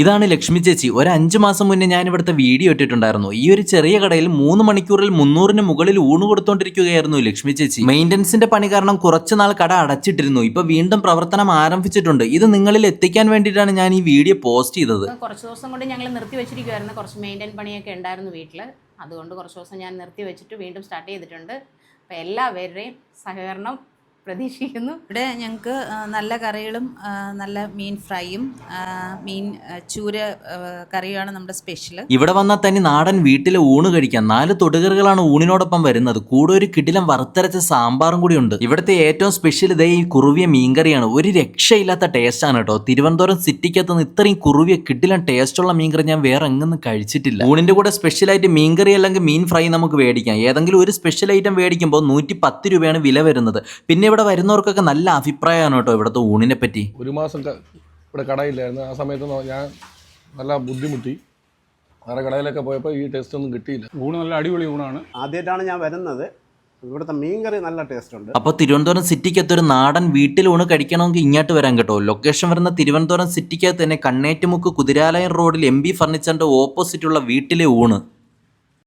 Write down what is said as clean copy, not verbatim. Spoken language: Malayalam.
ഇതാണ് ലക്ഷ്മി ചേച്ചി. ഒരു 5 മാസം മുന്നേ ഞാൻ ഇവിടുത്തെ വീഡിയോ ഇട്ടിട്ടുണ്ടായിരുന്നു. ഈ ഒരു ചെറിയ കടയിൽ 3 മണിക്കൂറിൽ 300-ന് മുകളിൽ ഊണ് കൊടുത്തോണ്ടിരിക്കുകയായിരുന്നു ലക്ഷ്മി ചേച്ചി. മെയിൻ്റനൻസിന്റെ പണി കാരണം കുറച്ചുനാൾ കട അടച്ചിട്ടിരുന്നു. ഇപ്പൊ വീണ്ടും പ്രവർത്തനം ആരംഭിച്ചിട്ടുണ്ട്. ഇത് നിങ്ങളിൽ എത്തിക്കാൻ വേണ്ടിയിട്ടാണ് ഞാൻ ഈ വീഡിയോ പോസ്റ്റ് ചെയ്തത്. കുറച്ച് ദിവസം കൊണ്ട് ഞങ്ങൾ നിർത്തി വെച്ചിരിക്കുവായിരുന്നു. കുറച്ച് മെയിൻ്റെയിൻ പണിയൊക്കെ ഉണ്ടായിരുന്നു വീട്ടിൽ. അതുകൊണ്ട് കുറച്ച് ദിവസം ഞാൻ നിർത്തി വെച്ചിട്ട് വീണ്ടും സ്റ്റാർട്ട് ചെയ്തിട്ടുണ്ട്. അപ്പോൾ എല്ലാവരുടെയും സഹകരണം പ്രതീക്ഷിക്കുന്നു. ഇവിടെ ഞങ്ങൾക്ക് നല്ല കറികളും നല്ല മീൻ ഫ്രൈയും മീൻ ചൂര കറിയുമാണ് നമ്മുടെ സ്പെഷ്യൽ. ഇവിടെ വന്നാൽ തന്നെ നാടൻ വീട്ടിലെ ഊണ് കഴിക്കാം. 4 തൊടുകറികളാണ് ഊണിനോടൊപ്പം വരുന്നത്. കൂടെ ഒരു കിടിലം വറുത്തരച്ച സാമ്പാറും കൂടി ഉണ്ട്. ഇവിടുത്തെ ഏറ്റവും സ്പെഷ്യൽ ഇതേ ഈ കുറുവിയ മീൻകറിയാണ്. ഒരു രക്ഷയില്ലാത്ത ടേസ്റ്റ് ആണ് കേട്ടോ. തിരുവനന്തപുരം സിറ്റിക്കകത്ത് നിന്ന് ഇത്രയും കുറുവിയ കിടിലം ടേസ്റ്റുള്ള മീൻകറി ഞാൻ വേറെ എങ്ങൊന്നും കഴിച്ചിട്ടില്ല. ഊണിന്റെ കൂടെ സ്പെഷ്യലായിട്ട് മീൻകറി അല്ലെങ്കിൽ മീൻ ഫ്രൈ നമുക്ക് മേടിക്കാം. ഏതെങ്കിലും ഒരു സ്പെഷ്യൽ ഐറ്റം മേടിക്കുമ്പോൾ 110 രൂപയാണ് വില വരുന്നത്. പിന്നെ ഇവിടെ വരുന്നവർക്കൊക്കെ നല്ല അഭിപ്രായമാണ് കേട്ടോ ഇവിടുത്തെ ഊണിനെ പറ്റി. ഒരു മാസം ഇവിടെ കടയില്ലായിരുന്നു. ആ സമയത്ത് ഞാൻ നല്ല ബുദ്ധിമുട്ടി. വേറെ കടയിലൊക്കെ പോയപ്പോൾ ഈ ടേസ്റ്റ് ഒന്നും കിട്ടിയില്ല. ഊണ് നല്ല അടിപൊളി ഊണാണ്. ആദ്യമായിട്ടാണ് ഞാൻ വരുന്നത്. ഇവിടുത്തെ മീൻകറി നല്ല ടേസ്റ്റ് ഉണ്ട്. അപ്പോൾ തിരുവനന്തപുരം സിറ്റിക്കകത്ത് ഒരു നാടൻ വീട്ടിൽ ഊണ് കഴിക്കണമെങ്കിൽ ഇങ്ങോട്ട് വരാൻ കേട്ടോ. ലൊക്കേഷൻ വരുന്ന തിരുവനന്തപുരം സിറ്റിക്കകത്ത് തന്നെ കണ്ണേറ്റുമുക്ക് കുതിരാലയം റോഡിൽ MB ഫർണിച്ചറിന്റെ ഓപ്പോസിറ്റുള്ള വീട്ടിലെ ഊണ്.